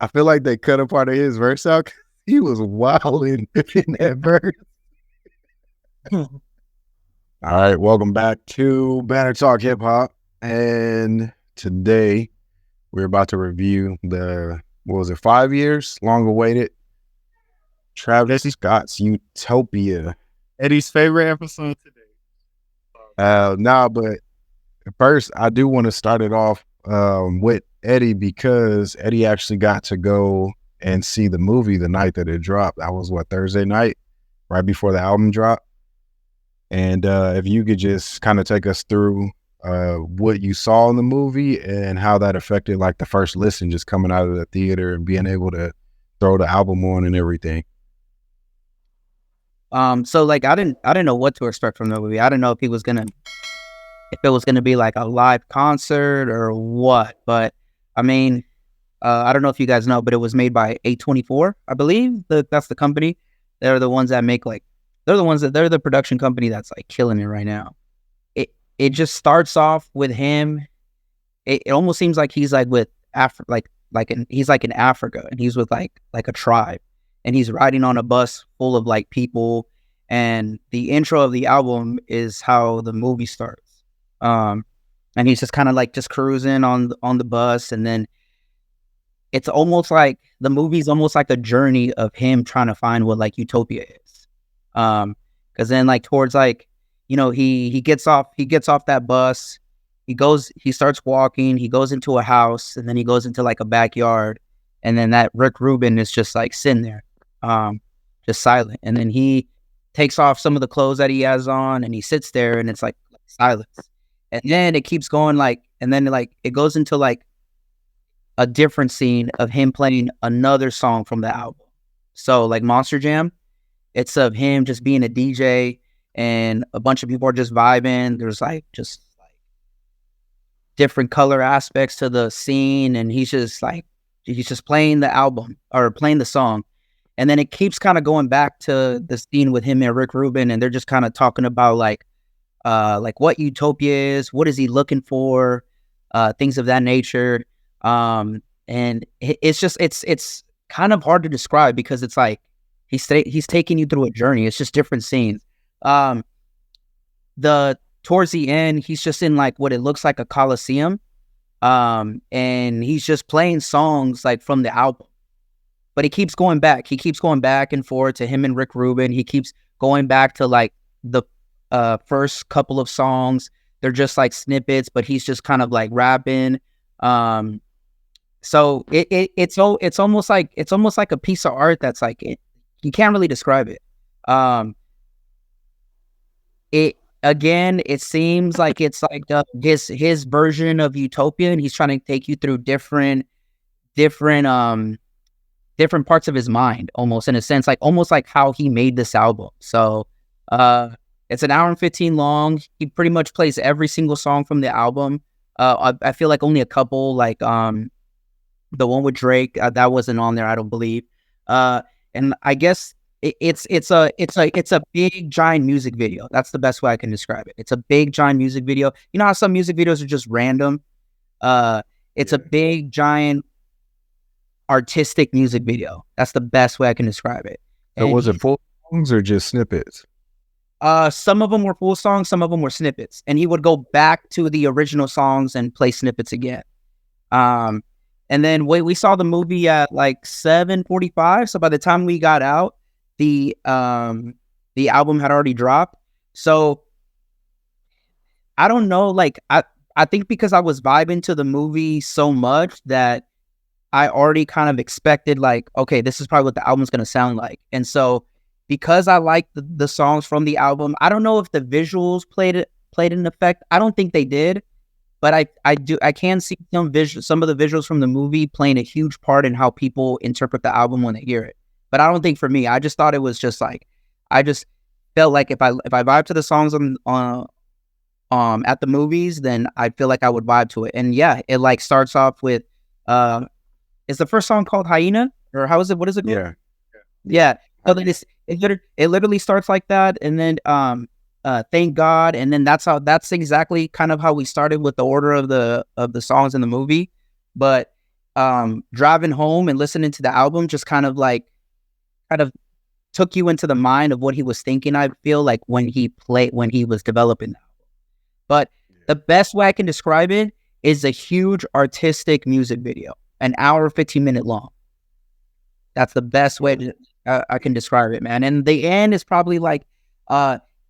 I feel like they cut a part of his verse out. He was wilding in that verse. All right, welcome back to Banner Talk Hip Hop, and today we're about to review the 5 years long awaited Travis Scott's Utopia. Eddie's favorite episode today. But first I do want to start it off with Eddie, because Eddie actually got to go and see the movie the night that it dropped. That was Thursday night, right before the album dropped. And if you could just kind of take us through what you saw in the movie and how that affected like the first listen, just coming out of the theater and being able to throw the album on and everything. So like I didn't know what to expect from the movie. I didn't know if it was gonna be like a live concert or what. But I mean, I don't know if you guys know, but it was made by A24, I believe. That's the company. They're the ones that make they're the production company that's like killing it right now. It just starts off with him. It almost seems like he's like with he's like in Africa, and he's with like a tribe, and he's riding on a bus full of like people. And the intro of the album is how the movie starts. And he's just kind of like just cruising on the bus, and then it's almost like the movie's almost like a journey of him trying to find what like Utopia is. Because then like towards like, you know, he gets off that bus, he starts walking, he goes into a house, and then he goes into like a backyard, and then that Rick Rubin is just like sitting there, just silent, and then he takes off some of the clothes that he has on, and he sits there, and it's like silence, and then it keeps going and then like it goes into like a different scene of him playing another song from the album. So like Monster Jam, it's of him just being a DJ, and a bunch of people are just vibing. There's like just like different color aspects to the scene, and he's just playing the album or playing the song. And then it keeps kind of going back to the scene with him and Rick Rubin, and they're just kind of talking about like what Utopia is, what is he looking for, things of that nature. And it's kind of hard to describe, because it's like he's taking you through a journey. It's just different scenes. Towards the end, he's just in like what it looks like a coliseum, and he's just playing songs like from the album. But he keeps going back and forth to him and Rick Rubin. He keeps going back to like the first couple of songs. They're just like snippets, but he's just kind of like rapping. So it's almost like a piece of art that's like you can't really describe it. It seems like it's like his version of Utopia, and he's trying to take you through different parts of his mind, almost in a sense, like almost like how he made this album. So it's an hour and 15 long. He pretty much plays every single song from the album. I feel like only a couple, like the one with Drake, that wasn't on there, I don't believe. And I guess it's a big giant music video. That's the best way I can describe it. It's a big giant music video. You know how some music videos are just random? It's a big giant artistic music video. That's the best way I can describe it. So was it full songs or just snippets? Some of them were full songs, some of them were snippets, and he would go back to the original songs and play snippets again. And then we saw the movie at like 7:45. So by the time we got out, the album had already dropped. So I don't know, like I think because I was vibing to the movie so much that I already kind of expected like, okay, this is probably what the album's going to sound like. And so because I like the songs from the album, I don't know if the visuals played an effect. I don't think they did, but I can see some of the visuals from the movie playing a huge part in how people interpret the album when they hear it. But I don't think for me, I just thought it was just like, I just felt like if I vibe to the songs on at the movies, then I feel like I would vibe to it. And yeah, it like starts off with is the first song called Hyena, or how is it? What is it called? Yeah. So then it literally starts like that, and then Thank God, and then that's exactly kind of how we started with the order of the songs in the movie. But driving home and listening to the album just kind of took you into the mind of what he was thinking. I feel like when he was developing that. But the best way I can describe it is a huge artistic music video, an hour, 15-minute long. That's the best way I can describe it, man. And the end is probably like,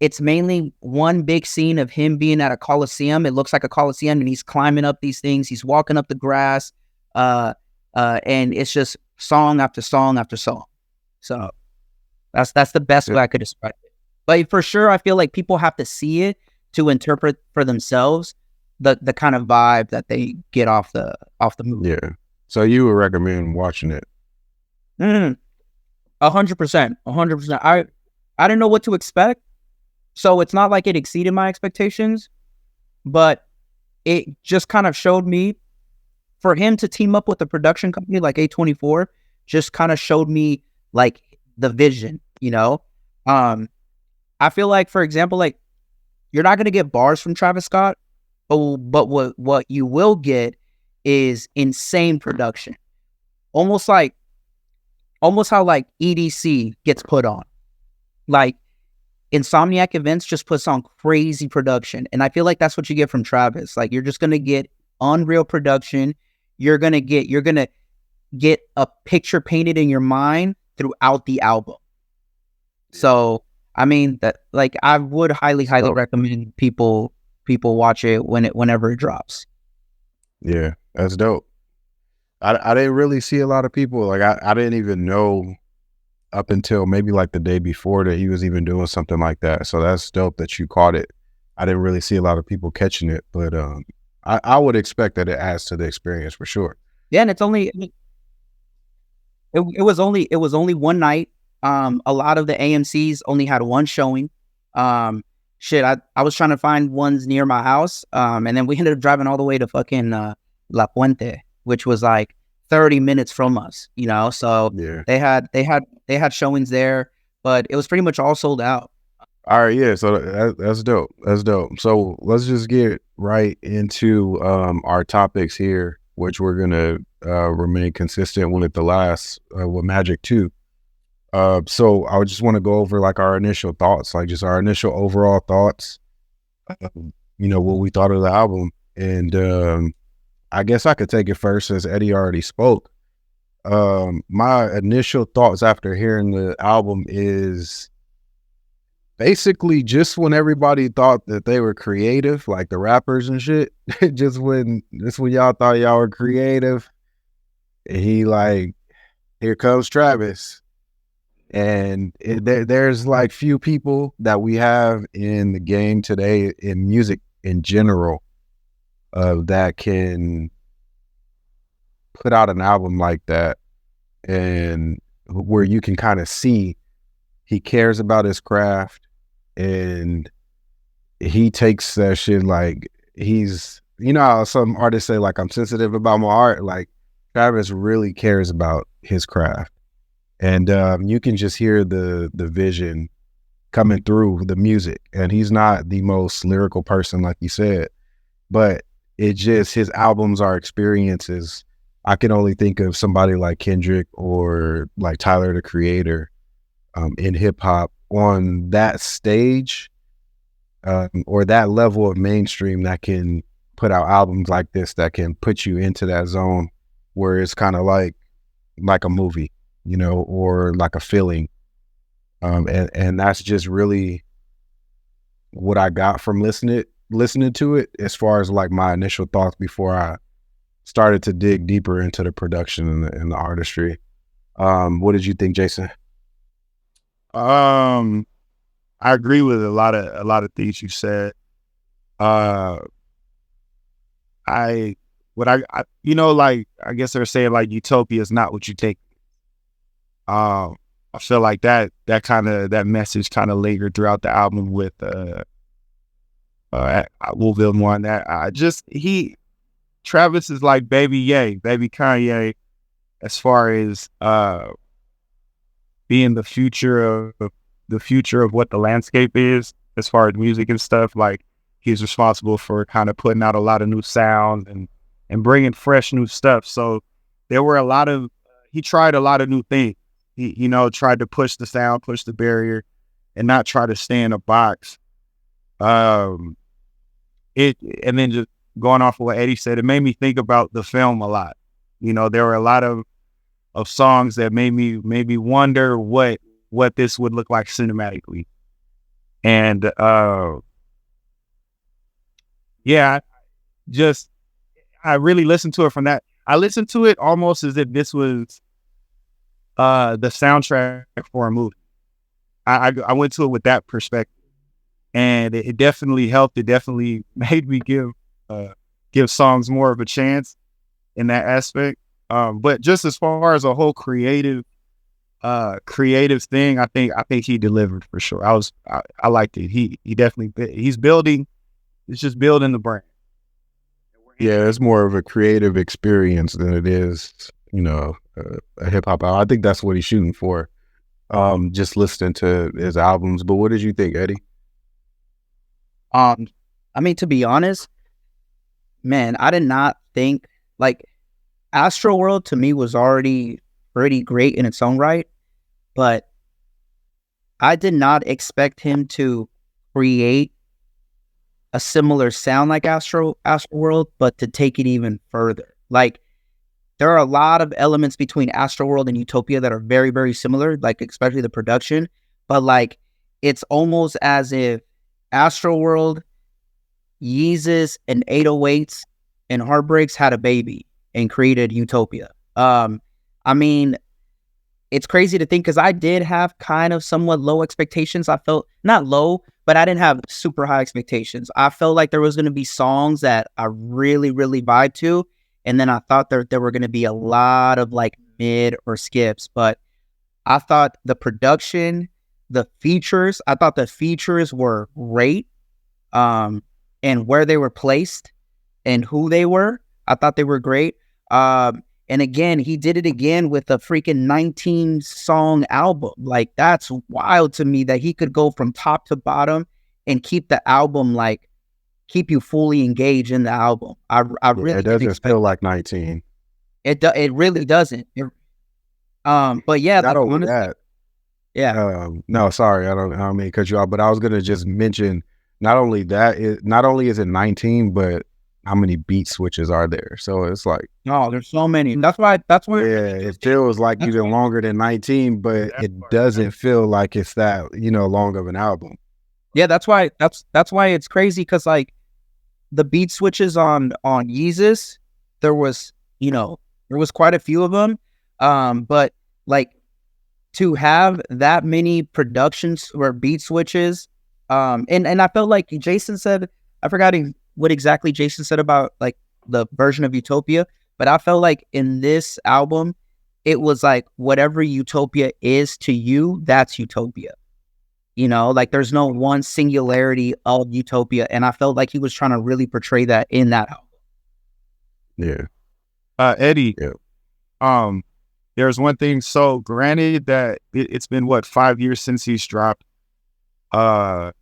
it's mainly one big scene of him being at a coliseum. It looks like a coliseum, and he's climbing up these things. He's walking up the grass, and it's just song after song after song. So that's the best way I could describe it. But for sure, I feel like people have to see it to interpret for themselves the kind of vibe that they get off the movie. Yeah. So you would recommend watching it? 100%, 100%. I didn't know what to expect, so it's not like it exceeded my expectations, but it just kind of showed me, for him to team up with a production company like A24, just kind of showed me like the vision, you know? I feel like, for example, like, you're not going to get bars from Travis Scott, but what you will get is insane production. Almost how like EDC gets put on. Like, Insomniac Events just puts on crazy production. And I feel like that's what you get from Travis. Like, you're just going to get unreal production. You're going to get a picture painted in your mind throughout the album. So, I mean, that, like, I would highly recommend people watch it whenever it drops. Yeah, that's dope. I didn't really see a lot of people, like, I didn't even know up until maybe like the day before that he was even doing something like that. So that's dope that you caught it. I didn't really see a lot of people catching it, but I would expect that it adds to the experience for sure. Yeah, and it was only one night. A lot of the AMCs only had one showing. I was trying to find ones near my house. And then we ended up driving all the way to fucking La Puente, which was like 30 minutes from us, you know? So yeah. They had showings there, but it was pretty much all sold out. All right, yeah, so that's dope. That's dope. So let's just get right into our topics here, which we're gonna remain consistent with the last with Magic 2. So I would just want to go over like our initial thoughts, like just our initial overall thoughts, you know, what we thought of the album. And I guess I could take it first since Eddie already spoke. My initial thoughts after hearing the album is basically just when everybody thought that they were creative, like the rappers and shit, just when y'all thought y'all were creative, he like, here comes Travis. And there's like few people that we have in the game today in music in general that can put out an album like that, and where you can kind of see he cares about his craft and he takes that shit like he's, you know how some artists say like, I'm sensitive about my art, like Travis really cares about his craft. And you can just hear the vision coming through the music. And he's not the most lyrical person, like you said, but it just, his albums are experiences. I can only think of somebody like Kendrick or like Tyler, the Creator, in hip hop on that stage or that level of mainstream that can put out albums like this, that can put you into that zone where it's kind of like a movie, you know, or like a feeling. And that's just really what I got from listening to it, as far as like my initial thoughts before I started to dig deeper into the production and the artistry. What did you think, Jason? I agree with a lot of things you said. You know, like, I guess they're saying like Utopia is not what you think. I feel like that message kind of lingered throughout the album with we'll build more on that. Travis is like baby Kanye as far as being the future of what the landscape is as far as music and stuff. Like, he's responsible for kind of putting out a lot of new sounds and bringing fresh new stuff. So there were he tried a lot of new things. He, tried to push the sound, push the barrier, and not try to stay in a box. And then just going off of what Eddie said, it made me think about the film a lot. There were a lot of songs that made me wonder what this would look like cinematically. And I really listened to it from that. I listened to it almost as if this was the soundtrack for a movie. I went to it with that perspective, and it definitely helped. It definitely made me give songs more of a chance in that aspect. But just as far as a whole creative thing, I think he delivered for sure. I liked it. He definitely, he's building. It's just building the brand. Yeah, it's more of a creative experience than it is, a hip hop album. I think that's what he's shooting for. Just listening to his albums. But what did you think, Eddie? I mean, to be honest, man, I did not think Astroworld to me was already pretty great in its own right, but I did not expect him to create a similar sound like Astroworld, but to take it even further. There are a lot of elements between Astroworld and Utopia that are very, very similar, especially the production, but it's almost as if Astroworld, Yeezus, and 808s and Heartbreaks had a baby and created Utopia. I mean, it's crazy to think because I did have kind of somewhat low expectations. I felt not low, but I didn't have super high expectations. I felt like there was going to be songs that I really, really vibe to. And then I thought there were going to be a lot of mid or skips, but I thought the production, I thought the features were great. And where they were placed and who they were, I thought they were great. And again, he did it again with a freaking 19-song album. That's wild to me that he could go from top to bottom and keep the album, keep you fully engaged in the album. I really it doesn't feel like 19. It really doesn't. But yeah, not only that. Yeah. No, sorry, I don't mean to cut you off, but I was gonna just mention not only is it 19, but how many beat switches are there? So it's there's so many. That's why. It feels like even longer than 19, but it doesn't feel like it's that long of an album. Yeah, that's why it's crazy because the beat switches on Yeezus, there was quite a few of them, but to have that many productions or beat switches, and I felt like Jason said, I forgot what exactly Jason said about the version of Utopia, but I felt like in this album, it was whatever Utopia is to you, that's Utopia. There's no one singularity of Utopia, and I felt like he was trying to really portray that in that album. Yeah. Eddie, there's one thing. So granted that it's been 5 years since he's dropped. There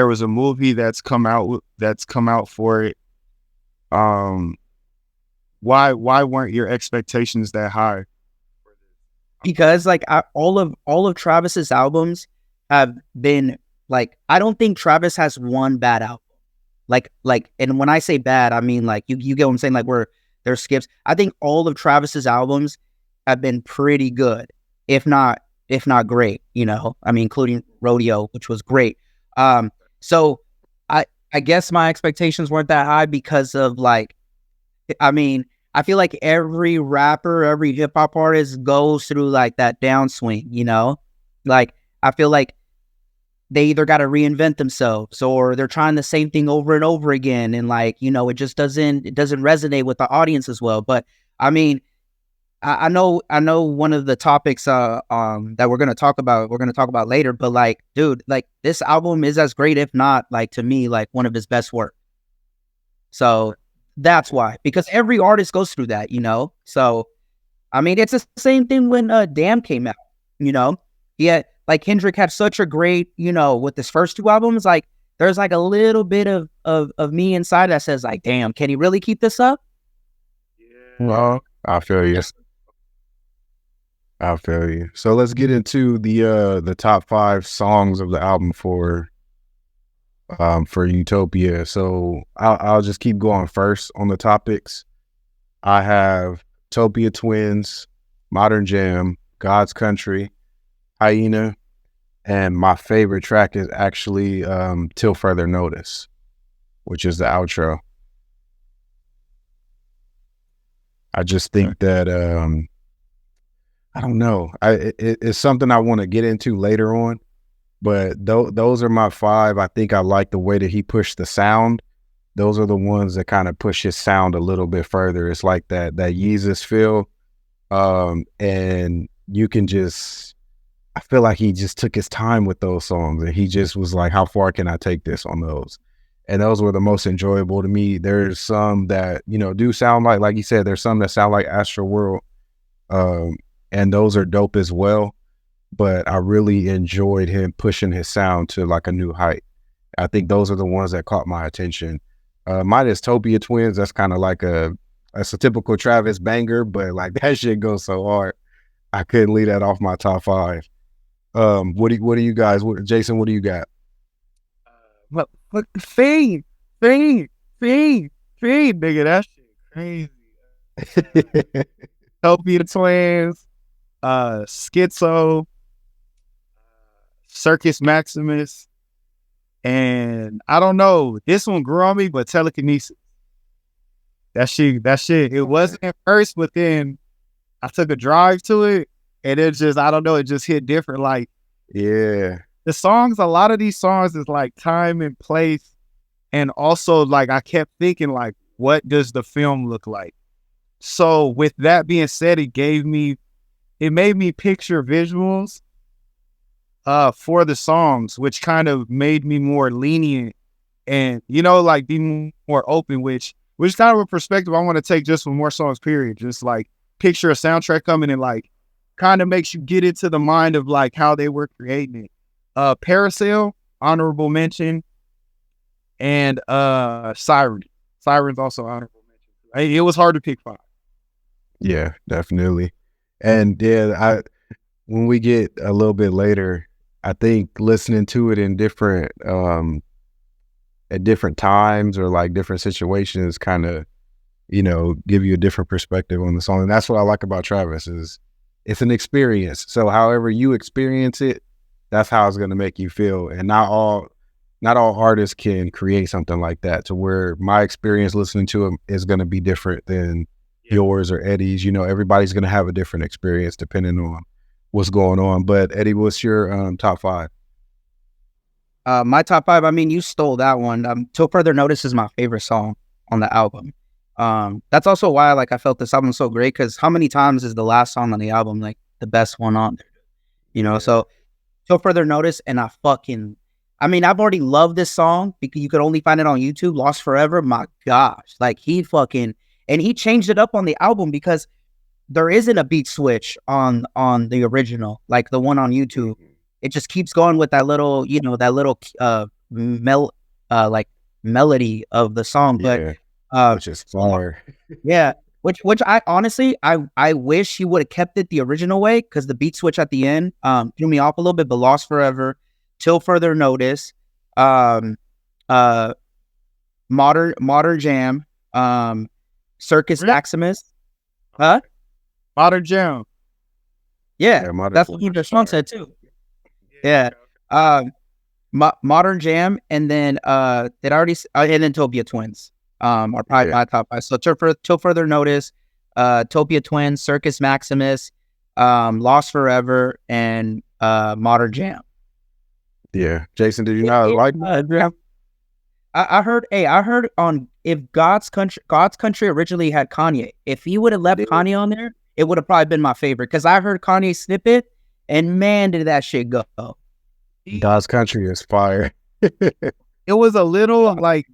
was a movie that's come out for it. Why weren't your expectations that high? Because all of Travis's albums have been I don't think Travis has one bad album. And when I say bad, I mean you get what I'm saying, where there's skips. I think all of Travis's albums have been pretty good, if not great, I mean, including Rodeo, which was great. So I guess my expectations weren't that high because of I mean, I feel like every rapper, every hip hop artist goes through that downswing, I feel like they either got to reinvent themselves or they're trying the same thing over and over again. And it just doesn't resonate with the audience as well. But I mean, I know one of the topics that we're going to talk about later, but dude, this album is as great, if not to me, one of his best work. So that's why, because every artist goes through that, so I mean, it's the same thing when Damn came out, yeah, Kendrick had such a great, with his first two albums, there's a little bit of me inside that says damn, can he really keep this up? Well, I feel you. I feel you. So let's get into the top 5 songs of the album for Utopia. So I'll just keep going first on the topics. I have Utopia Twins, Modern Jam, God's Country, Hyena, and my favorite track is actually Till Further Notice, which is the outro. I just think that I don't know. It's something I want to get into later on, but those are my 5. I think I like the way that he pushed the sound. Those are the ones that kind of push his sound a little bit further. It's like that Yeezus feel, and you can just. I feel like he just took his time with those songs, and he just was like, "How far can I take this on those?" And those were the most enjoyable to me. There's some that do sound like you said. There's some that sound like Astro World. And those are dope as well, but I really enjoyed him pushing his sound to like a new height. I think those are the ones that caught my attention. Mine is Utopia Twins. That's kind of like that's a typical Travis banger, but like that shit goes so hard. I couldn't leave that off my top 5. What do you guys? Jason, what do you got? What Fiend, nigga, that shit crazy. Utopia Twins, Schizo, Circus Maximus, and I don't know, this one grew on me, but Telekinesis. That shit, it wasn't at first, but then I took a drive to it, and it just, I don't know, it just hit different. Like, yeah, the songs, a lot of these songs is like time and place, and also like I kept thinking like, what does the film look like? So with that being said, it made me picture visuals for the songs, which kind of made me more lenient and, like be more open, which kind of a perspective I want to take just for more songs, period. Just like picture a soundtrack coming and like kind of makes you get into the mind of like how they were creating it. Parasail, honorable mention, and Siren. Siren's also honorable mention. It was hard to pick 5. Yeah, definitely. And yeah, when we get a little bit later, I think listening to it in different at different times or like different situations kind of give you a different perspective on the song. And that's what I like about Travis is it's an experience. So however you experience it, that's how it's going to make you feel. And not all artists can create something like that, to where my experience listening to him is going to be different than yours or Eddie's. Everybody's going to have a different experience depending on what's going on. But Eddie, what's your top 5? My top 5, I mean, you stole that one. Till Further Notice is my favorite song on the album. That's also why I felt this album so great, because how many times is the last song on the album like the best one on there? So Till Further Notice, and I've already loved this song because you could only find it on YouTube, Lost Forever. My gosh, like he changed it up on the album because there isn't a beat switch on the original, like the one on YouTube. It just keeps going with that little, melody of the song. But which is far. Yeah. Which I honestly, I wish he would have kept it the original way, because the beat switch at the end threw me off a little bit. But Lost Forever, Till Further Notice, Modern Jam, Circus Maximus, huh? Modern Jam. Yeah, that's what the song said too. Yeah. Modern Jam, and then and then Utopia Twins are probably my top 5. So Till Further Notice, Utopia Twins, Circus Maximus, Lost Forever, and Modern Jam. Yeah. Jason, did you not like that? I heard on, if God's Country originally had Kanye, if he would have left Kanye on there, it would have probably been my favorite, because I heard Kanye snippet, and man, did that shit go. God's Country is fire. It was a little like,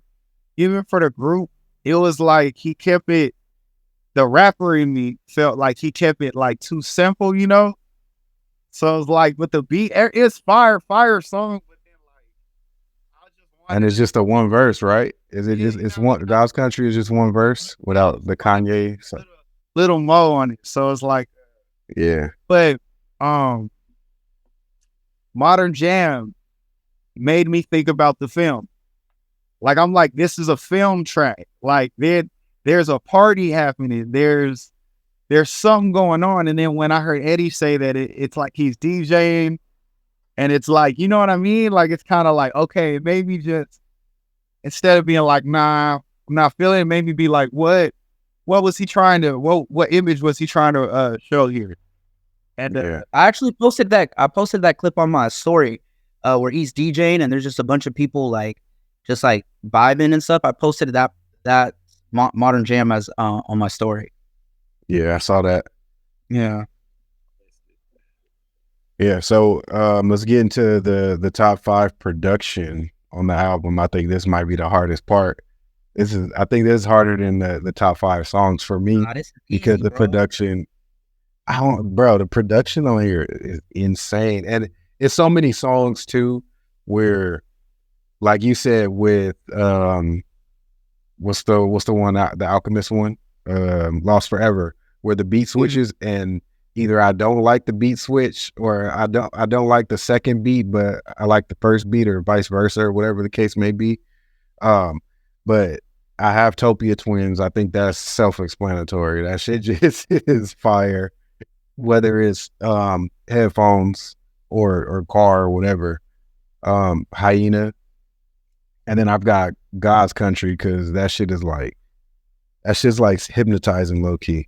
even for the group, it was like he kept it, the rapper in me felt like he kept it like too simple, So it's like with the beat, it's fire song, but then and it's just a one verse, right? Is it just, it's one, God's Country is just one verse without the Kanye? So. Little Mo on it. So it's like, Yeah. but Modern Jam made me think about the film. Like, I'm like, this is a film track. Like, there's a party happening. There's something going on. And then when I heard Eddie say that it's like he's DJing, and it's like, you know what I mean? Like, it's kind of like, okay, maybe just instead of being like, nah, I'm not feeling it, maybe be like, what was he trying to, what image was he trying to show here? And Yeah. I actually posted that. I posted that clip on my story, where he's DJing and there's just a bunch of people like just like vibing and stuff. I posted that Modern Jam as on my story. Yeah, I saw that. yeah. Yeah, so let's get into the top 5 production on the album. I think this might be the hardest part. I think this is harder than the top 5 songs for me Nah, this is because easy, the bro. production. The production on here is insane, and it's so many songs too, where, like you said, with what's the one, the Alchemist one, Lost Forever, where the beat switches, and either I don't like the beat switch or I don't like the second beat, but I like the first beat, or vice versa, or whatever the case may be. But I have Topia Twins. I think that's self-explanatory. That shit just is fire, whether it's headphones or car or whatever. Hyena, and then I've got God's Country, because that's just like hypnotizing low key.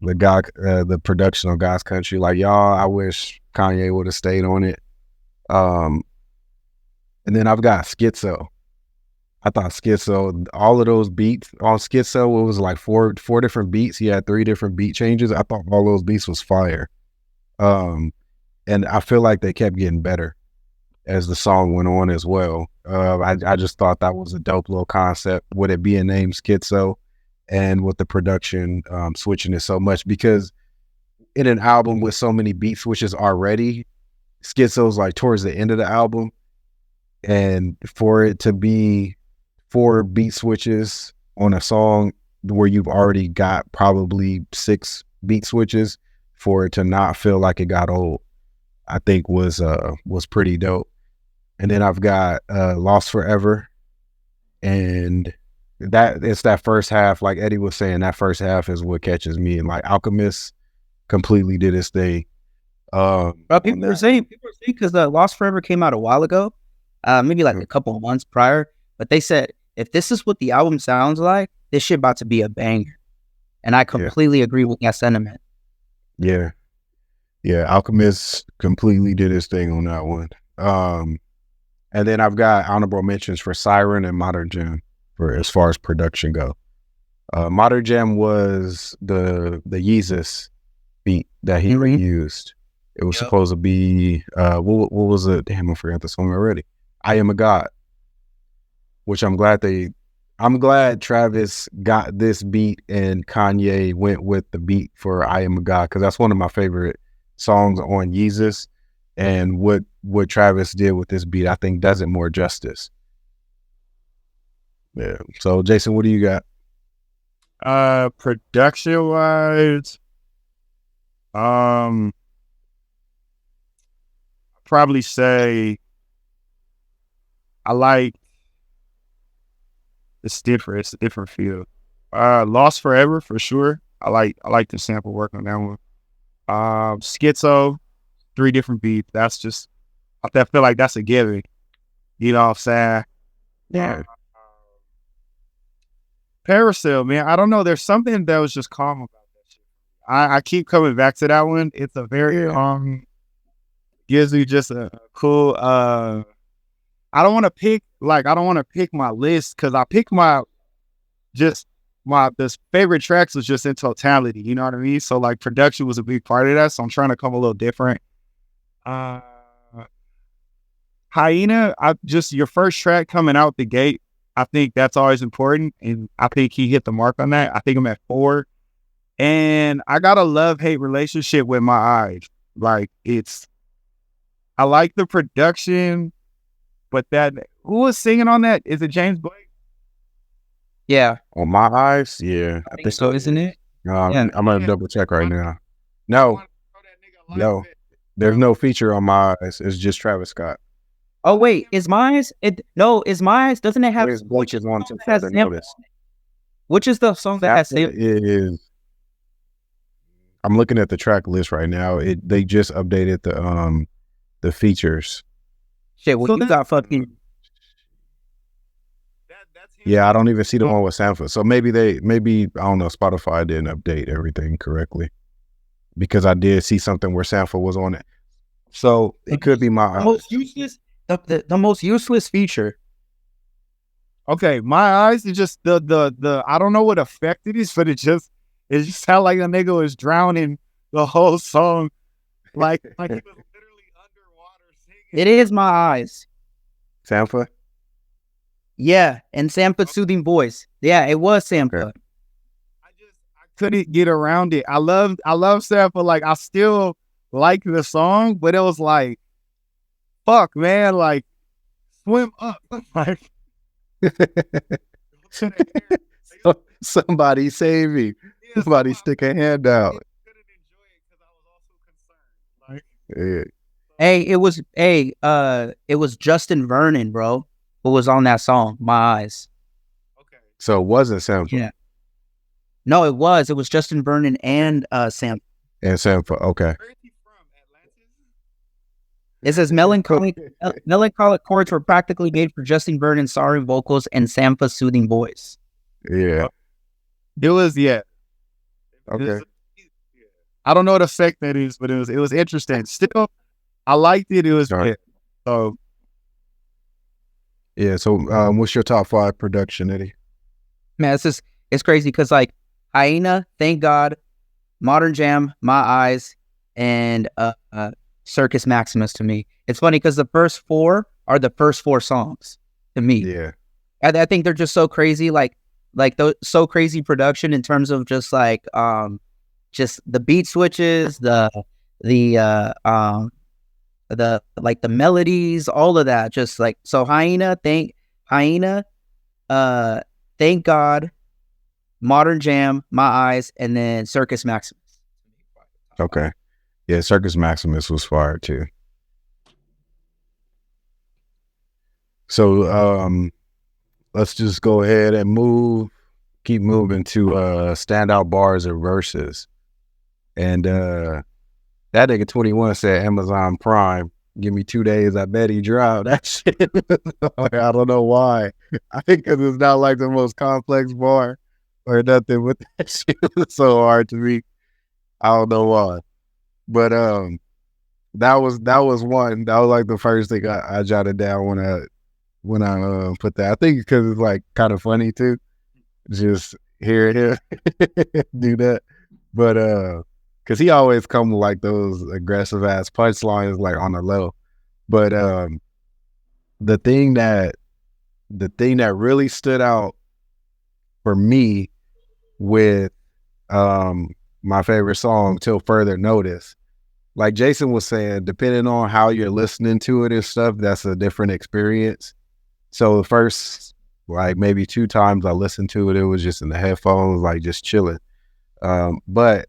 The production of God's Country, like, y'all, I wish Kanye would have stayed on it. And then I've got Schizo. I thought Schizo, all of those beats on Schizo, it was like four different beats. He had 3 different beat changes. I thought all those beats was fire. And I feel like they kept getting better as the song went on as well. I just thought that was a dope little concept with it being named Schizo, and with the production switching it so much, because in an album with so many beat switches already, Schizo's like towards the end of the album, and for it to be 4 beat switches on a song where you've already got probably 6 beat switches, for it to not feel like it got old, I think was pretty dope. And then I've got Lost Forever, and that it's that first half, like Eddie was saying, that first half is what catches me. And like Alchemist completely did his thing. People are saying because Lost Forever came out a while ago, maybe like a couple of months prior, but they said if this is what the album sounds like, this shit about to be a banger. And I completely agree with that sentiment. Yeah. Alchemist completely did his thing on that one. And then I've got honorable mentions for Siren and Modern Jam for as far as production go. Modern Jam was the Yeezus beat that he reused. It was supposed to be what was it? Damn, I forgot the song already. I Am a God, which I'm glad Travis got this beat and Kanye went with the beat for I Am a God, because that's one of my favorite songs on Yeezus. And what Travis did with this beat, I think, does it more justice. Yeah. So, Jason, what do you got? Production wise, probably say I like it's different. It's a different feel. Lost Forever for sure. I like the sample work on that one. Schizo, 3 different beats. That's just, I feel like that's a given. You know what I'm saying? Yeah. Parasail, man. I don't know. There's something that was just calm about that shit. I keep coming back to that one. It's a very calm, gives you just a cool. I don't want to pick my list, because I pick this favorite tracks was just in totality. You know what I mean? So like production was a big part of that. So I'm trying to come a little different. Hyena, just your first track coming out the gate, I think that's always important, and I think he hit the mark on that. I think I'm at 4, and I got a love-hate relationship with My Eyes. Like, I like the production, but who was singing on that? Is it James Blake? Yeah. On My Eyes? Yeah. I think so, isn't it? Yeah. I'm gonna double check right now. No, no, there's no feature on My Eyes. It's just Travis Scott. Oh wait, is mine? Is mine? Doesn't it have? Where's Blake is on to has further sample- notice. Which is the song that has? It is. I'm looking at the track list right now. They just updated the features. Shit, well, you got fucking. Yeah, I don't even see the one with Sanford. So maybe I don't know, Spotify didn't update everything correctly, because I did see something where Sanford was on it. So it could be My Eyes. Most useless, the most useless feature. Okay, My Eyes is just the I don't know what effect it is, but it just sound like a nigga was drowning the whole song, like he was literally underwater singing. It is My Eyes. Sanford? Yeah, and Sampa's soothing voice. Yeah, it was Sampa. Okay. I couldn't get around it. I love Sampa. Like, I still like the song, but it was like, fuck, man, like, swim up. Like, Somebody save me. Somebody stick a hand out. I couldn't enjoy it because I was also concerned. Yeah. It was Justin Vernon, bro, who was on that song, My Eyes. Okay. So it wasn't Sanford. Yeah. No, it was Justin Vernon and Sam. And Sanford, okay. Where is he from? Atlantis? It says melancholic chords were practically made for Justin Vernon's sorry vocals and Sampa's soothing voice. Yeah. It was, yeah. Okay. I don't know what effect that is, but it was interesting. Still, I liked it. It was All right. so. Yeah. So what's your top 5 production, Eddie? Man, it's crazy because like Hyena, Thank God, Modern Jam, My Eyes, and Circus Maximus to me. It's funny because the first 4 are the first 4 songs to me. Yeah. I think they're just so crazy, so crazy production in terms of just like just the beat switches, the melodies, all of that. Just like so, Hyena, Thank God, Modern Jam, My Eyes, and then Circus Maximus. Okay. Yeah, Circus Maximus was fire too. So let's just go ahead and keep moving to standout bars and verses. And that nigga 21 said Amazon Prime, give me 2 days, I bet he dropped that shit. I don't know why. I think because it's not like the most complex bar or nothing, but that shit was so hard to me. I don't know why. But that was one. That was like the first thing I jotted down when I put that. I think because it's like kind of funny too, just hearing him do that. But because he always come with like those aggressive ass punchlines like on the low. But the thing that really stood out for me with my favorite song, Till Further Notice, like Jason was saying, depending on how you're listening to it and stuff, that's a different experience. So the first like maybe 2 times I listened to it, it was just in the headphones, like just chilling. But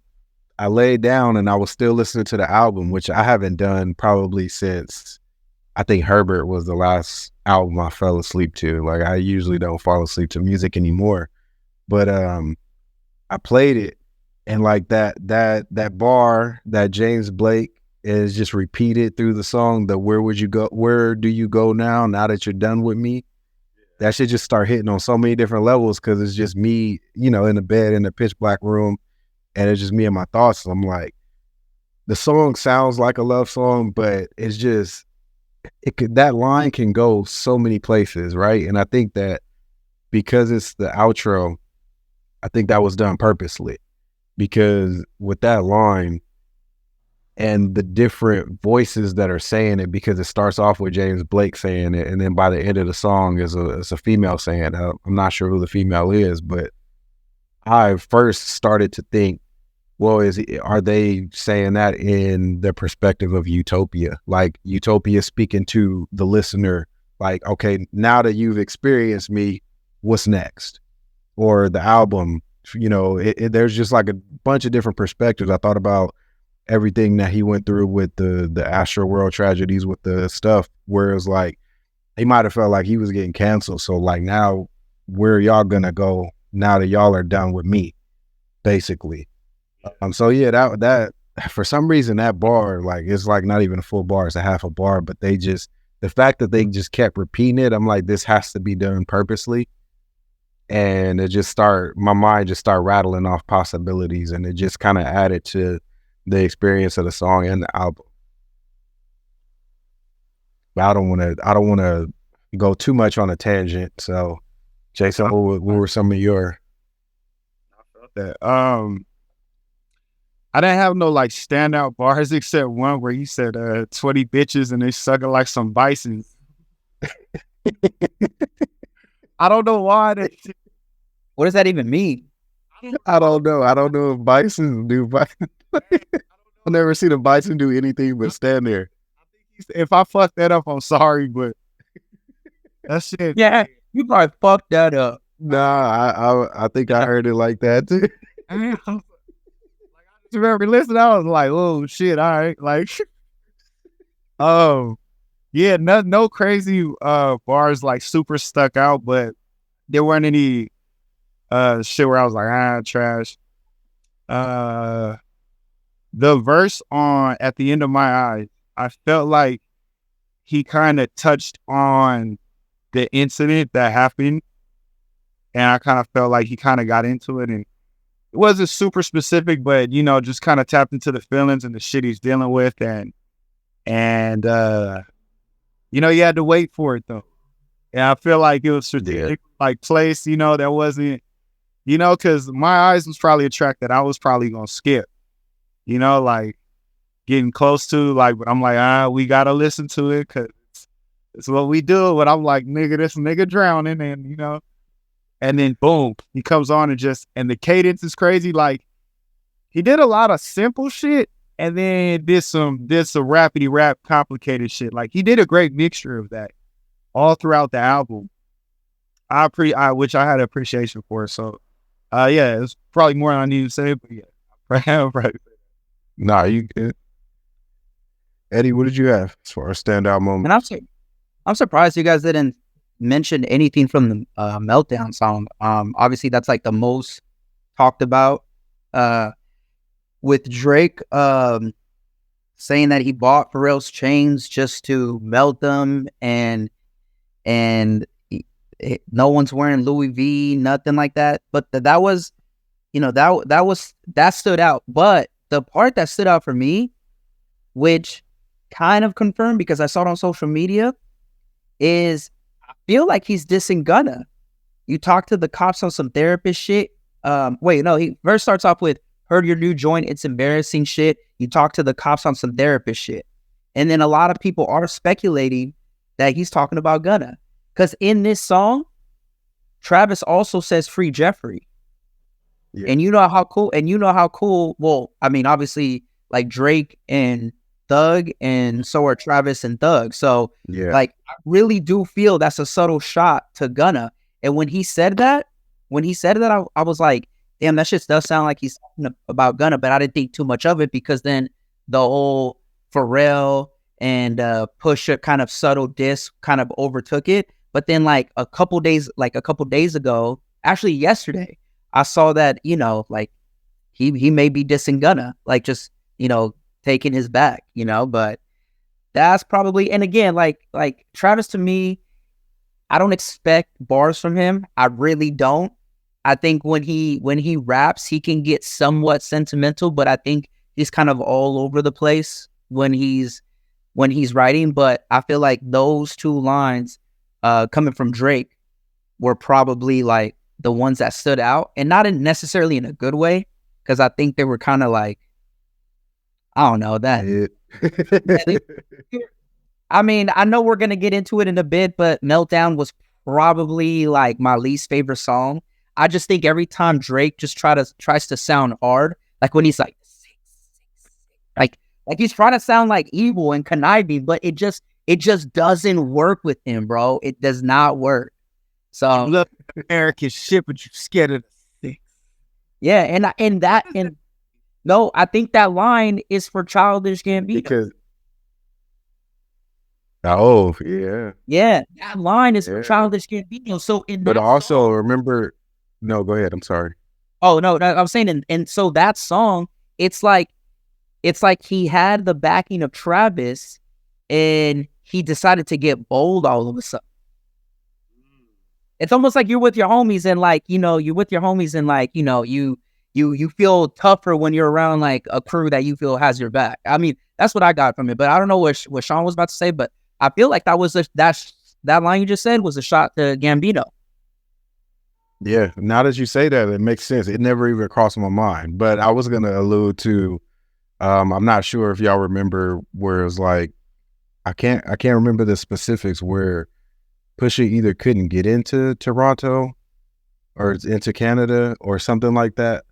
I laid down and I was still listening to the album, which I haven't done probably since I think Herbert was the last album I fell asleep to. Like I usually don't fall asleep to music anymore. But I played it, and like that bar that James Blake is just repeated through the song, the where do you go now that you're done with me? That should just start hitting on so many different levels, because it's just me, in the bed in the pitch black room, and it's just me and my thoughts. So I'm like, the song sounds like a love song, but it's just, that line can go so many places, right? And I think that because it's the outro, I think that was done purposely, because with that line and the different voices that are saying it, because it starts off with James Blake saying it, and then by the end of the song is a female saying it. I'm not sure who the female is, but I first started to think, well, are they saying that in the perspective of Utopia? Like Utopia speaking to the listener, like, okay, now that you've experienced me, what's next? Or the album you know, there's just like a bunch of different perspectives. I thought about everything that he went through with the Astro World tragedies with the stuff, where it was like he might have felt like he was getting canceled. So like, now where are y'all gonna go now that y'all are done with me, basically? So yeah, that for some reason that bar, like, it's like not even a full bar, it's a half a bar, but the fact that they just kept repeating it, I'm like, this has to be done purposely. And my mind just started rattling off possibilities, and it just kind of added to the experience of the song and the album. But I don't want to go too much on a tangent. So, Jason, what were some of your? I felt that. I didn't have no like standout bars except one where he said 20 bitches and they sucking like some bison. I don't know why. What does that even mean? I don't know. I don't know if bison do. I've never seen a bison do anything but stand there. If I fucked that up, I'm sorry, but that shit. Yeah, you probably fucked that up. Nah, I think I heard it like that too. I just remember listening. I was like, "Oh shit!" All right, like, yeah, no crazy bars like super stuck out, but there weren't any shit where I was like, trash. The verse on At the End of My Eyes, I felt like he kind of touched on the incident that happened, and I kind of felt like he kind of got into it, and it wasn't super specific, but you know, just kind of tapped into the feelings and the shit he's dealing with, and you know, you had to wait for it though. And I feel like it was strategic, like placed, you know, that wasn't, you know, because My Eyes was probably a track that I was probably gonna skip, you know, like getting close to, like, but I'm like, we gotta listen to it because it's what we do. But I'm like, nigga, this nigga drowning, and you know, and then boom, he comes on and the cadence is crazy. Like, he did a lot of simple shit and then did some rappity rap complicated shit. Like, he did a great mixture of that all throughout the album. Which I had appreciation for. So yeah, it's probably more than I need to say, but yeah. Nah, you good. Eddie, what did you have as far as standout moment? And I'm surprised you guys didn't mention anything from the Meltdown song. Obviously that's like the most talked about. With Drake saying that he bought Pharrell's chains just to melt them, and no one's wearing Louis V, nothing like that. But that was, you know, that stood out. But the part that stood out for me, which kind of confirmed because I saw it on social media, is I feel like he's dissing Gunna. You talk to the cops on some therapist shit. He first starts off with, heard your new joint, it's embarrassing shit. You talk to the cops on some therapist shit. And then a lot of people are speculating that he's talking about Gunna. Because in this song, Travis also says free Jeffrey. Yeah. And you know how cool, well, I mean, obviously, like Drake and Thug, and so are Travis and Thug. So, like, I really do feel that's a subtle shot to Gunna. And when he said that, I was like, damn, that shit does sound like he's talking about Gunna, but I didn't think too much of it because then the whole Pharrell and Pusha kind of subtle diss kind of overtook it. But then like a couple days ago, actually yesterday, I saw that, you know, like he may be dissing Gunna, like just, you know, taking his back, you know, but that's probably, and again, like Travis, to me, I don't expect bars from him. I really don't. I think when he raps, he can get somewhat sentimental, but I think he's kind of all over the place when he's writing. But I feel like those two lines coming from Drake were probably like the ones that stood out, and not necessarily in a good way, because I think they were kind of like, I don't know that. I mean, I know we're gonna get into it in a bit, but Meltdown was probably like my least favorite song. I just think every time Drake just tries to sound hard, like when he's like he's trying to sound like evil and conniving, but it just doesn't work with him, bro. It does not work. So you love American shit, but you're scared of the six. Yeah, and no, I think that line is for Childish Gambino. Because yeah. Yeah, that line is for Childish Gambino. So but also remember, no, go ahead. I'm sorry. Oh no, I'm saying, and so that song, it's like he had the backing of Travis, and he decided to get bold all of a sudden. It's almost like you're with your homies, and like, you know, you're with your homies, and like, you know, you feel tougher when you're around like a crew that you feel has your back. I mean, that's what I got from it. But I don't know what Sean was about to say, but I feel like that was that line you just said was a shot to Gambino. Yeah, now that you say that, it makes sense. It never even crossed my mind. But I was gonna allude to, I'm not sure if y'all remember where it was like, I can't remember the specifics where Pusha either couldn't get into Toronto or into Canada or something like that.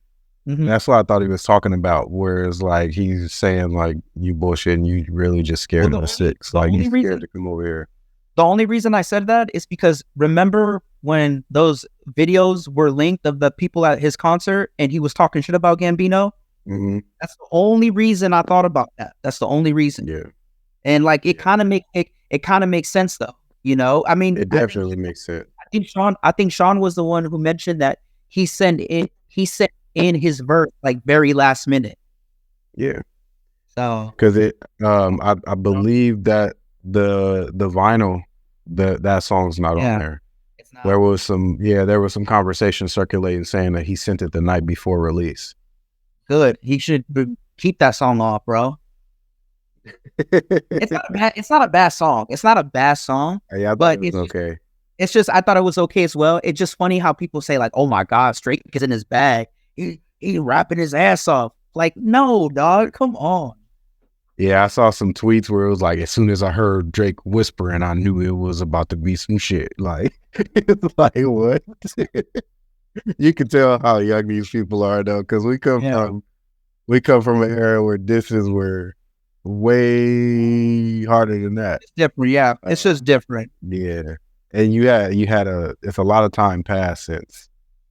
Mm-hmm. That's what I thought he was talking about. Whereas like he's saying like, you bullshit and you really just scared of the six. Like you scared to come over here. The only reason I said that is because remember when those videos were linked of the people at his concert and he was talking shit about Gambino? Mm-hmm. That's the only reason I thought about that. That's the only reason. Yeah. And like it kind of makes sense though. You know, I mean, it definitely makes sense. I think Sean was the one who mentioned that he sent in his verse like very last minute. Yeah. So because I believe that the vinyl, that song's not on there. It's not. There was some conversation circulating saying that he sent it the night before release. Good. He should keep that song off, bro. It's not a bad song. It's not a bad song. Yeah, but it's okay. It's just I thought it was okay as well. It's just funny how people say like, "Oh my God, Drake is in his bag. He rapping his ass off." Like, no, dog, come on. Yeah, I saw some tweets where it was like, as soon as I heard Drake whispering, I knew it was about to be some shit. Like, it's like what? You can tell how young these people are though, because we come from an era where disses were way harder than that. It's different, yeah. It's just different. Yeah, and it's a lot of time passed since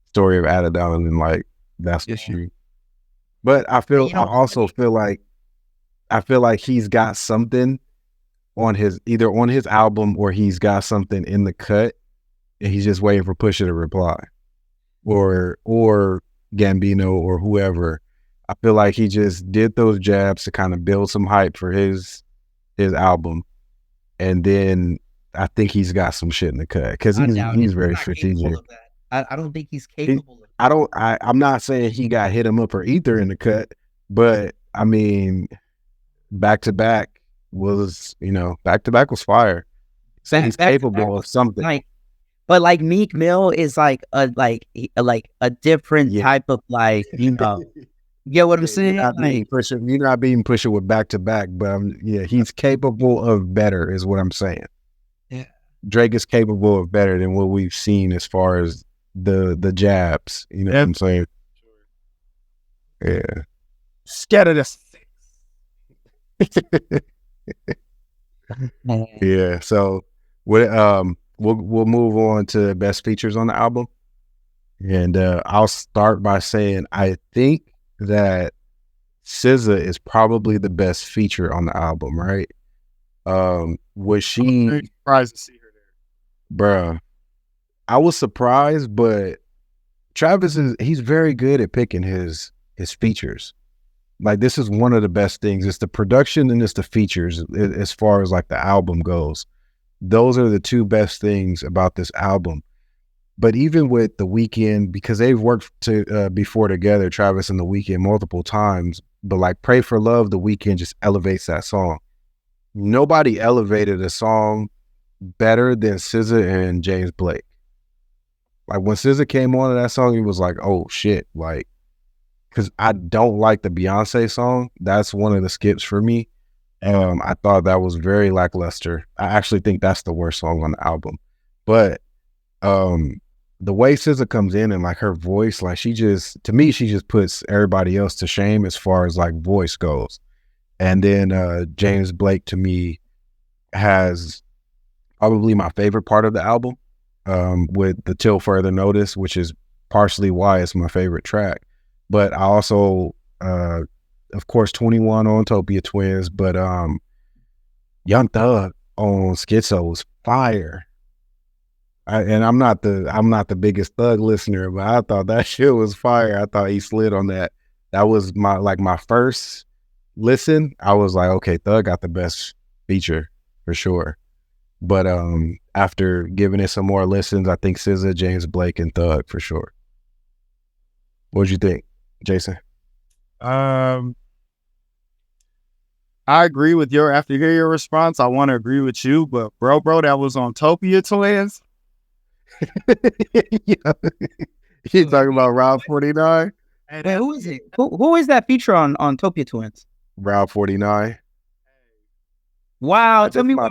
Story of Adidon, and like that's the issue. But I also feel like he's got something on either on his album or he's got something in the cut, and he's just waiting for Pusha to reply, or Gambino or whoever. I feel like he just did those jabs to kind of build some hype for his album, and then I think he's got some shit in the cut because he's very strategic. I don't think he's capable of that. I'm not saying he got hit him up or Ether in the cut, but I mean, back to back was fire. He's capable of something. But like Meek Mill is like a different type of like, you know. You get what I'm saying? You're not being Pusha with back to back, but he's capable of better, is what I'm saying. Yeah, Drake is capable of better than what we've seen as far as the jabs. You know what I'm saying? Yeah. Scared of this. Yeah. So we'll move on to best features on the album, and I'll start by saying I think that SZA is probably the best feature on the album, right? Was she surprised to see her there? Bruh, I was surprised, but Travis he's very good at picking his features. Like, this is one of the best things. It's the production and it's the features as far as like the album goes. Those are the two best things about this album. But even with The Weeknd, because they've worked before together, Travis and The Weeknd, multiple times, but like Pray for Love, The Weeknd just elevates that song. Nobody elevated a song better than SZA and James Blake. Like, when SZA came on to that song, he was like, oh shit, like, because I don't like the Beyonce song. That's one of the skips for me. I thought that was very lackluster. I actually think that's the worst song on the album. But the way SZA comes in and like her voice, like she just puts everybody else to shame as far as like voice goes. And then James Blake to me has probably my favorite part of the album, with the Till Further Notice, which is partially why it's my favorite track. But I also, of course, 21 on Utopia Twins, but Young Thug on Schizo was fire. And I'm not the biggest Thug listener, but I thought that shit was fire. I thought he slid on that. That was my first listen. I was like, okay, Thug got the best feature for sure. But after giving it some more listens, I think SZA, James Blake, and Thug for sure. What'd you think, Jason? I agree with after you hear your response, I want to agree with you, but bro, that was on Utopia Twins. Yeah. You talking about Route 49? Wait, who is it? Who is that feature on Utopia Twins? Route 49. Wow, tell me why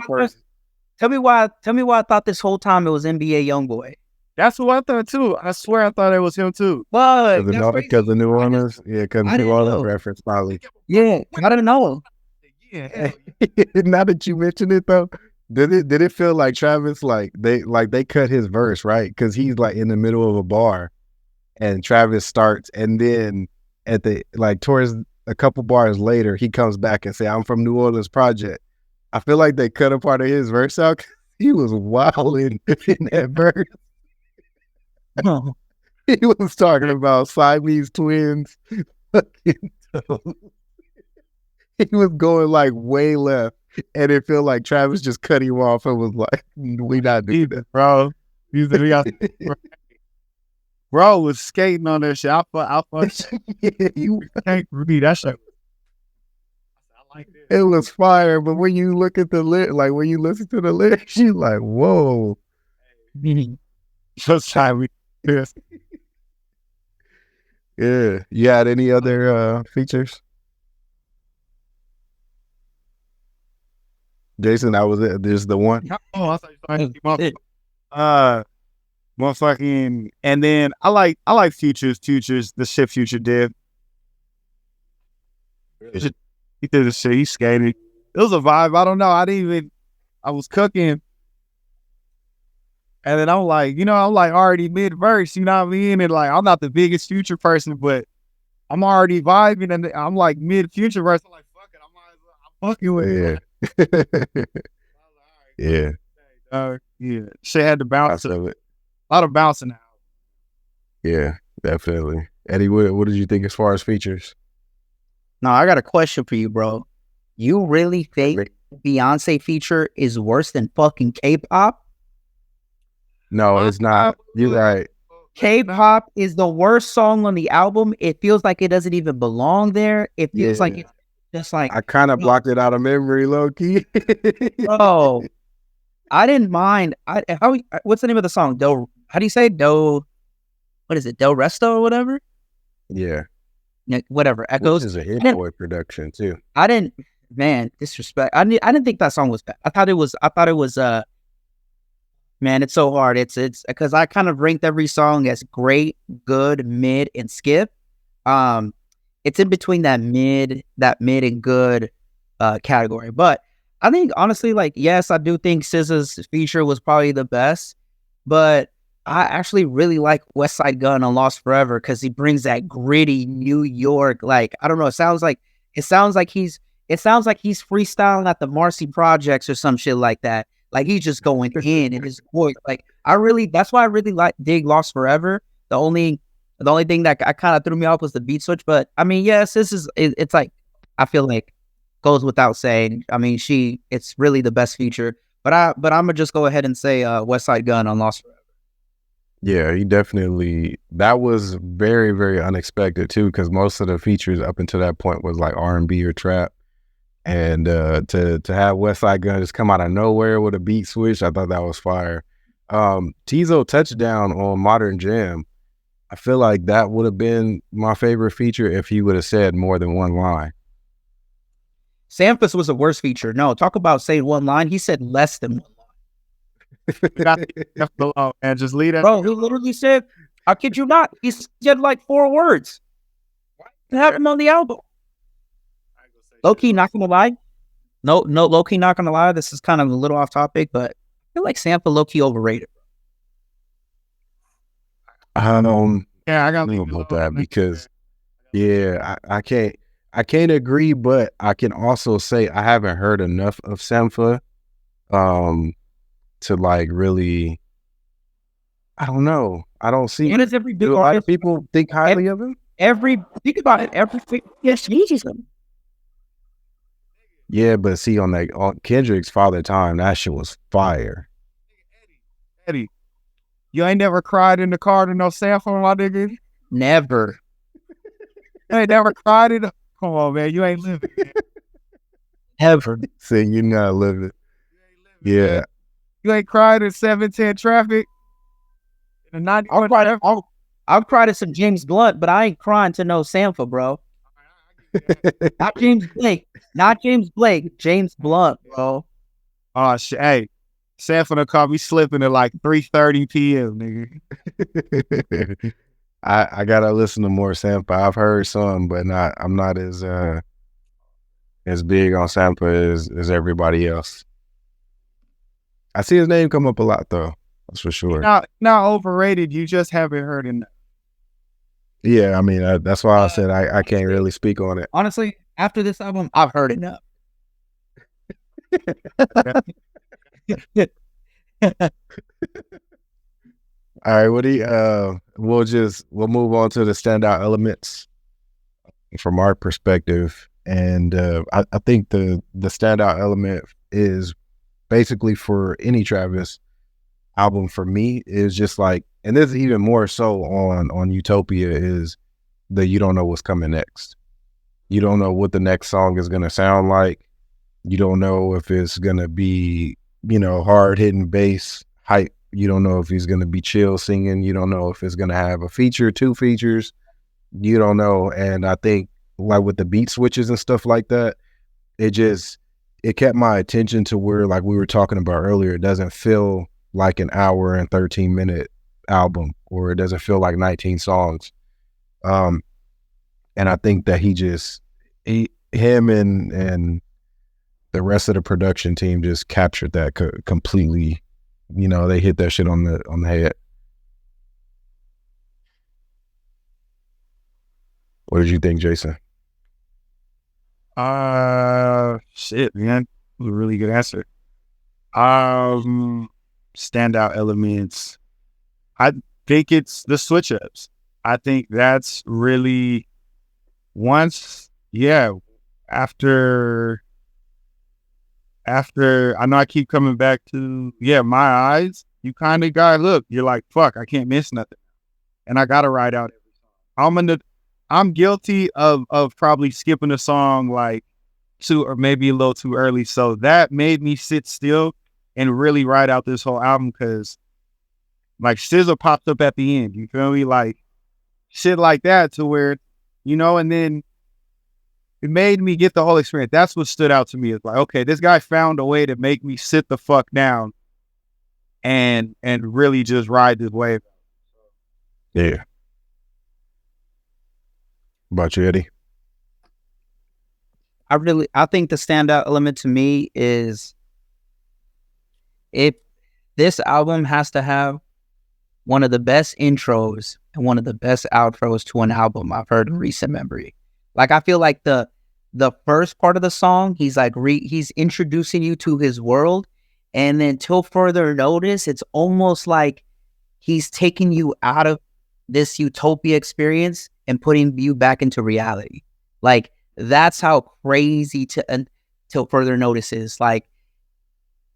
I thought this whole time it was NBA YoungBoy. That's what I thought too. I swear I thought it was him too. But Because of New Orleans? Yeah, because of New Orleans reference probably. Yeah, I didn't know. Yeah. Now that you mention it though, did it feel like Travis they cut his verse, right? Because he's like in the middle of a bar and Travis starts, and then at the towards a couple bars later, he comes back and say, "I'm from New Orleans Project." I feel like they cut a part of his verse out. He was wilding in that verse. Oh. He was talking about Siamese twins. He was going like way left, and it felt like Travis just cut him off and was like, "We not doing that, bro." Bro was skating on that shit. I you can't read that shit. I like this. It was fire, but when you look at the when you listen to the lyrics, you're like, "Whoa." First time we this. Yeah. You had any other features? Jason, that was it. There's the one. Oh, I thought you motherfucking, and then I like Futures, the shit Future did. He did the shit, he skated. It was a vibe. I don't know. I was cooking. And then I'm like already mid-verse, you know what I mean? And like, I'm not the biggest Future person, but I'm already vibing, and I'm like mid-Future verse. I'm like, fuck it, I'm fucking with it. Yeah. Yeah. Shit had to bounce. Of it. A lot of bouncing now. Yeah, definitely. Eddie, what did you think as far as features? No, I got a question for you, bro. You really think Beyonce feature is worse than fucking K-pop? No, it's not. You're right. K-pop is the worst song on the album. It feels like it doesn't even belong there. It feels like it's just like... I kind of blocked it out of memory, low-key. Bro, I didn't mind. What's the name of the song? How do you say Do? What is it? Do Resto or whatever? Yeah. Whatever. Echoes. This is a Hit Boy production too. Man, disrespect. I didn't think that song was bad. I thought it was man, it's so hard. It's because I kind of ranked every song as great, good, mid, and skip. It's in between that mid and good category. But I think honestly, yes, I do think SZA's feature was probably the best, but I actually really like West Side Gun on Lost Forever because he brings that gritty New York, I don't know, it sounds like he's freestyling at the Marcy Projects or some shit like that. Like he's just going in his voice. That's why I really dig Lost Forever. The only thing that I kind of threw me off was the beat switch, but I mean, yes, it's like, I feel like goes without saying. I mean, it's really the best feature, but I'm gonna just go ahead and say West Side Gun on Lost Forever. Yeah, he definitely, that was very, very unexpected too, because most of the features up until that point was like R&B or trap. And to have West Side Gun just come out of nowhere with a beat switch, I thought that was fire. Tizo Touchdown on Modern Jam, I feel like that would have been my favorite feature if he would have said more than one line. Samples was the worst feature. No, talk about saying one line. He said less than one line. And just leave that. Bro, he literally said, I kid you not, he said like 4 words. It happened on the album. Low-key, not gonna lie. No, low-key, not gonna lie. This is kind of a little off topic, but I feel like Sample low-key overrated. I don't Yeah, I got think about that because Yeah, I can't agree, but I can also say I haven't heard enough of Sampha um to like really. I don't know. I don't see. And it's every big Do a lot of artist. people think highly of him? Think about it. Yes, Jesus. Yeah, but see, on Kendrick's Father Time, that shit was fire. Eddie, you ain't never cried in the car to no Sampha, my nigga. Never. You ain't never cried in the. Come on, man. You ain't living. Man. Ever. See, you're not living. You ain't living, Yeah, man. You ain't cried in 710 traffic. In the 91 I've cried at some James Blunt, but I ain't crying to no Sampha, bro. Not James Blake. Not James Blake. James Blunt, bro. Oh shit! Hey, Sampha done caught me slipping at like 3:30 p.m. Nigga. I gotta listen to more Sampha. I've heard some, but I'm not as big on Sampha as everybody else. I see his name come up a lot though. That's for sure. Not overrated. You just haven't heard enough. Yeah, I mean that's why I said I can't really speak on it. Honestly, after this album, I've heard enough. All right, Woody. We'll move on to the standout elements from our perspective, and I think the standout element is basically for any Travis album for me is just like, and this is even more so on Utopia, is that you don't know what's coming next. You don't know what the next song is gonna sound like. You don't know if it's gonna be, hard hitting bass hype. You don't know if he's gonna be chill singing. You don't know if it's gonna have a feature, two features. You don't know. And I think like with the beat switches and stuff like that, it kept my attention to where, like we were talking about earlier, it doesn't feel like an hour and 13-minute album, or it doesn't feel like 19 songs. And I think that him and the rest of the production team just captured that completely. They hit that shit on the head. What did you think, Jason? Shit, man. That was a really good answer. Standout elements. I think it's the switch ups. I think that's really after I know I keep coming back to My Eyes, you kind of you're like, fuck, I can't miss nothing. And I gotta ride out every song. I'm guilty of probably skipping a song like or maybe a little too early. So that made me sit still and really ride out this whole album, because like SZA popped up at the end. You feel me? Like shit like that, to where, and then it made me get the whole experience. That's what stood out to me. It's like, okay, this guy found a way to make me sit the fuck down and really just ride this wave. Yeah. About you, Eddie? I think the standout element to me is, if this album has to have one of the best intros and one of the best outros to an album I've heard in recent memory. Like, I feel like the first part of the song, he's like he's introducing you to his world, and then till further notice, it's almost like he's taking you out of this Utopia experience and putting you back into reality. Like, that's how crazy till further notice is. Like,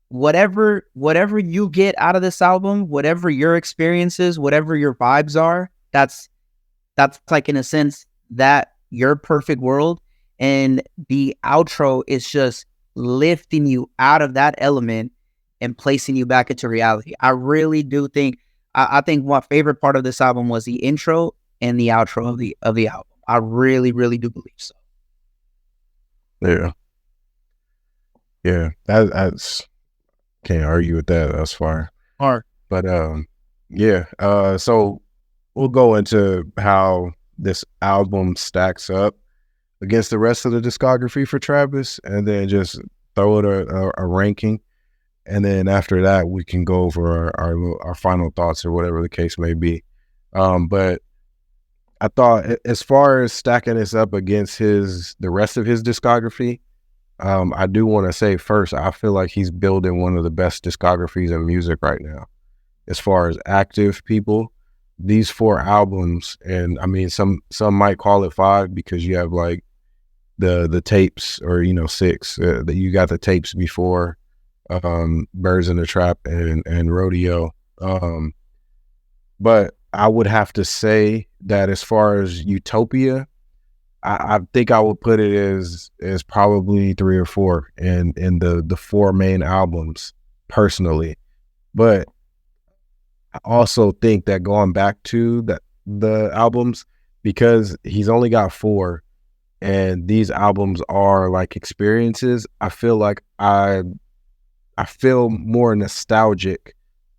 whatever you get out of this album, whatever your experiences, whatever your vibes are, that's like, in a sense, that your perfect world. And the outro is just lifting you out of that element and placing you back into reality. I really do think, I think my favorite part of this album was the intro and the outro of the album. I really, really do believe so. Yeah. That's can't argue with that. That's fire. Hard. But so we'll go into how this album stacks up against the rest of the discography for Travis, and then just throw it a ranking. And then after that, we can go over our final thoughts or whatever the case may be. But I thought as far as stacking this up against the rest of his discography, I do want to say first, I feel like he's building one of the best discographies in music right now. As far as active people, these 4 albums, and I mean some might call it 5 because you have like the tapes, or 6. That you got the tapes before Birds in the Trap and Rodeo. But I would have to say that as far as Utopia, I think I would put it as probably 3 or 4 in the 4 main albums personally. But I also think that going back to the albums, because he's only got 4 and these albums are like experiences, I feel like I feel more nostalgic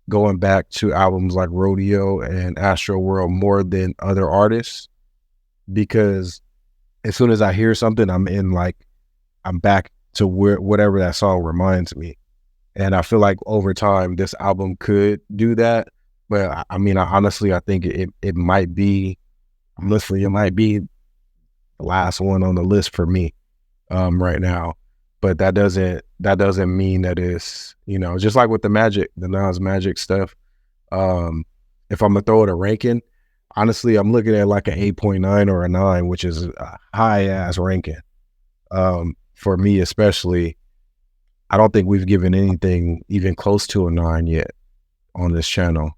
going back to albums like Rodeo and Astro World more than other artists, because as soon as I hear something, I'm back to whatever that song reminds me. And I feel like over time, this album could do that. But I mean, honestly, I think it might be, honestly, it might be the last one on the list for me right now. But that doesn't mean that it's, just like with the Nas Magic stuff. If I'm gonna throw it a ranking, honestly, I'm looking at like an 8.9 or a 9, which is a high ass ranking. For me, especially, I don't think we've given anything even close to a 9 yet on this channel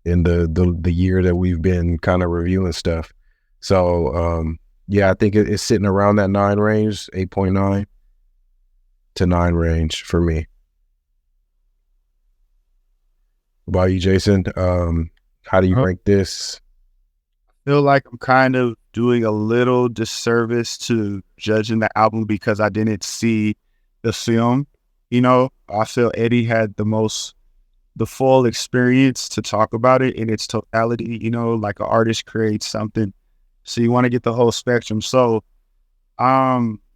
in the year that we've been kind of reviewing stuff. So, yeah, I think it's sitting around that 9 range, 8.9 to 9 range for me. What about you, Jason? How do you rank this? I feel like I'm kind of doing a little disservice to judging the album because I didn't see the film. I feel Eddie had the full experience to talk about it in its totality. Like an artist creates something, so you want to get the whole spectrum. So,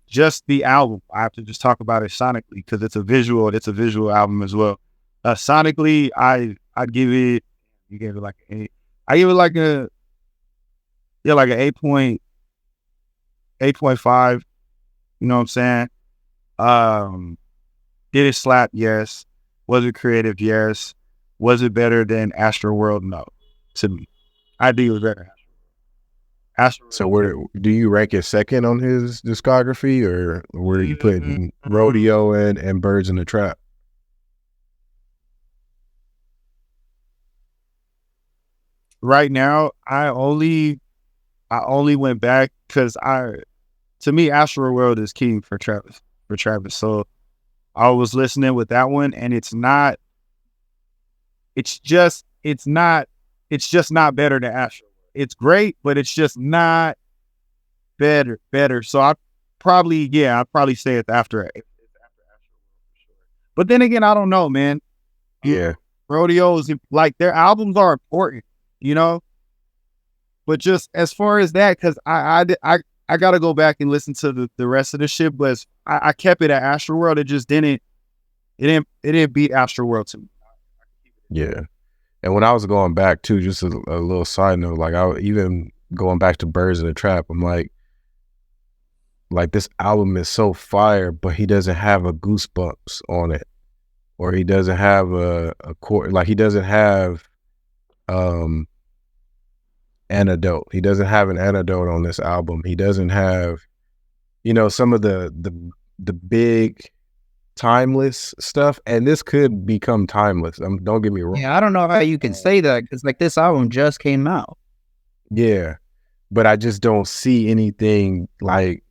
just the album, I have to just talk about it sonically because it's a visual album as well. Sonically, I'd give it. You gave it like an 8. I give it like an 8.5. You know what I'm saying? Did it slap? Yes. Was it creative? Yes. Was it better than Astro World? No. To me, I think it was better. So where do you rank it second on his discography, or where are you putting Rodeo and Birds in the Trap? Right now, I only went back because to me, Astro World is king for Travis. So I was listening with that one, and it's just not better than Astro. It's great, but it's just not better. So I'd probably say it's after Astro for sure. But then again, I don't know, man. Yeah. Rodeos, like, their albums are important, but just as far as that, because I gotta go back and listen to the rest of the shit, but I kept it at Astro World. It just didn't beat Astro World to me. Yeah. And when I was going back too, just a little side note, like even going back to Birds in the Trap, I'm like this album is so fire, but he doesn't have a Goosebumps on it, or he doesn't have a chord, like he doesn't have Antidote. He doesn't have an Antidote on this album. He doesn't have, some of the big timeless stuff, and this could become timeless. Don't get me wrong. Yeah, I don't know how you can say that because like this album just came out. Yeah, but I just don't see anything like,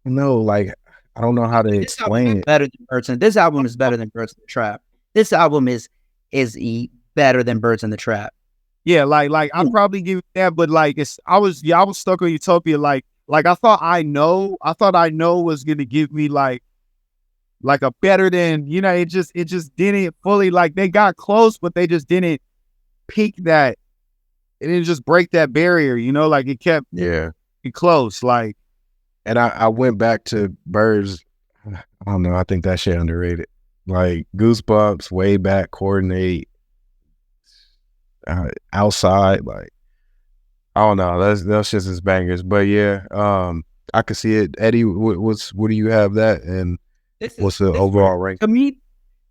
I don't know how to explain it. Better than Birds. This album is better than Birds in the Trap. This album is better than Birds in the Trap. Yeah, like I'd probably give it that, but like I was stuck on Utopia. Like I thought I know was gonna give me like a better than, it just didn't fully, like, they got close, but they just didn't peak that. It didn't just break that barrier, like it kept it close. Like, and I went back to Birds. I don't know. I think that shit underrated. Like Goosebumps, Way Back, Coordinate, Outside. Like, I don't know. That's just his bangers. But yeah, I could see it. Eddie, what do you have that, and what's the overall rank? To me,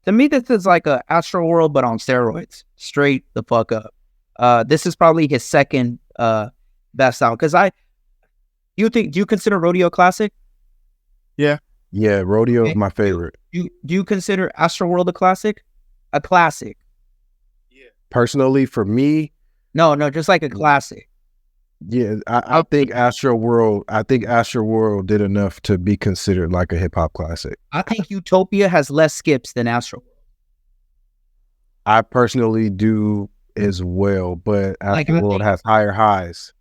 this is like a Astro World, but on steroids. Straight the fuck up. This is probably his second best album. Because do you consider Rodeo classic? Yeah, Rodeo is my favorite. Do you consider Astro World a classic? A classic? Yeah. Personally, for me, no, just like a classic. Yeah, I think Astro World. I think Astro World did enough to be considered like a hip hop classic. I think Utopia has less skips than Astro World. I personally do as well, but Astro World has higher highs.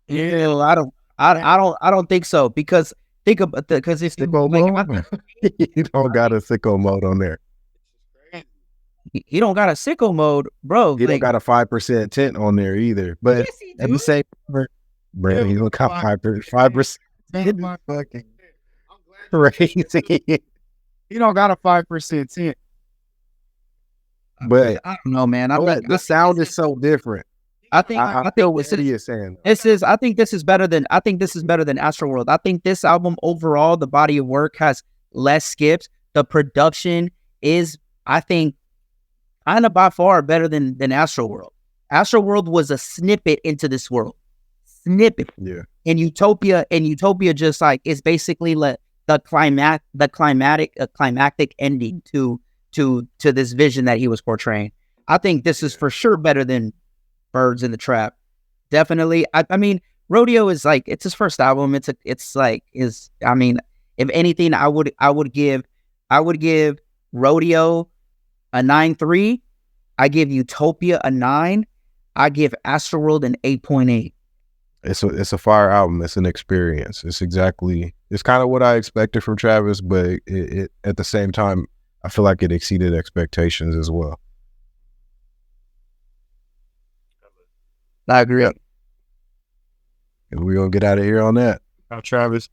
Yeah, I don't think so, because think about because it's sicko mode. You don't got a sicko mode on there. He don't got a sicko mode, bro. He don't got a 5% tint on there either. But yes, at the same time, Brandon, he don't got 5%. My fucking crazy. He don't got a 5% tint. But I don't know, man. The sound is so different. I think what Eddie is saying. I think this is better than Astro World. I think this album overall, the body of work has less skips. The production is, I think, kind of by far better than Astro World. Astro World was a snippet into this world. Snippet. Yeah. And Utopia just like is basically like the climactic ending to this vision that he was portraying. I think this is for sure better than Birds in the Trap. Definitely. I mean, Rodeo is like, it's his first album. If anything, I would give Rodeo a 9.3. I give Utopia a 9. I give Astroworld an 8.8. It's a fire album. It's an experience. It's kind of what I expected from Travis, but it at the same time, I feel like it exceeded expectations as well. I agree. And we're gonna get out of here on that. Travis.